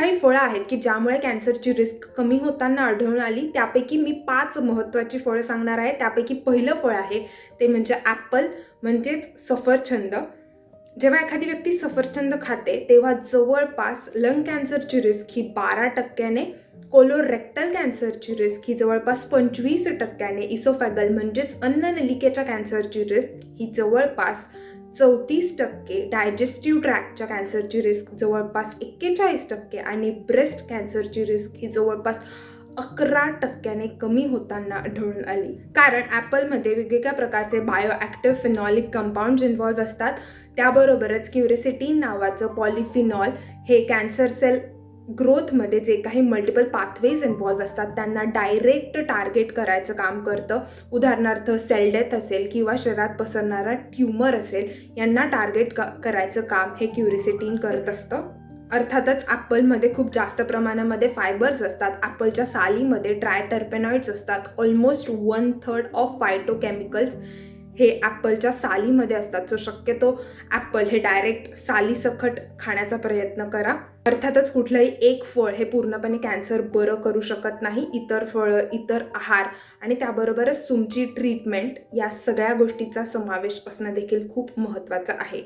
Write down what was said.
काही फळं आहेत की ज्यामुळे कॅन्सरची रिस्क कमी होताना आढळून आली. त्यापैकी मी 5 महत्त्वाची फळं सांगणार आहे. त्यापैकी पहिलं फळ आहे ते म्हणजे ॲपल म्हणजेच सफरचंद. जेव्हा एखादी व्यक्ती सफरचंद खाते तेव्हा जवळपास लंग कॅन्सरची रिस्क ही 12%ने, कोलोरेक्टल कॅन्सरची रिस्क ही जवळपास 25%ने, इसोफॅगल म्हणजेच अन्ननलिकेच्या कॅन्सरची रिस्क ही जवळपास 34%, डायजेस्टिव्ह ट्रॅक्टच्या कॅन्सरची रिस्क जवळपास 41% आणि ब्रेस्ट कॅन्सरची रिस्क ही जवळपास 11%ने कमी होताना आढळून आली. कारण ॲपलमध्ये वेगवेगळ्या प्रकारचे बायोॲक्टिव्ह फिनॉलिक कंपाऊंड्स इन्व्हॉल्व्ह असतात. त्याबरोबरच क्युरेसेटिन नावाचं पॉलिफिनॉल हे कॅन्सर सेल ग्रोथमध्ये जे काही मल्टिपल पाथवेज इन्व्हॉल्व्ह असतात त्यांना डायरेक्ट टार्गेट करायचं काम करतं. उदाहरणार्थ सेल डेथ असेल किंवा शरीरात पसरणारा ट्यूमर असेल, यांना टार्गेट करायचं काम हे क्युरेसेटिन करत असतं. अर्थातच ॲपलमध्ये खूप जास्त प्रमाणामध्ये फायबर्स असतात. ॲपलच्या सालीमध्ये ट्रायटर्पेनॉइड्स असतात. ऑलमोस्ट 1/3 ऑफ फायटोकेमिकल्स हे ॲपलच्या सालीमध्ये असतात. सो शक्यतो ॲपल हे डायरेक्ट सालीसकट खाण्याचा प्रयत्न करा. अर्थातच कुठलंही एक फळ हे पूर्णपणे कॅन्सर बरं करू शकत नाही. इतर फळं, इतर आहार आणि त्याबरोबरच तुमची ट्रीटमेंट या सगळ्या गोष्टीचा समावेश असणं देखील खूप महत्त्वाचं आहे.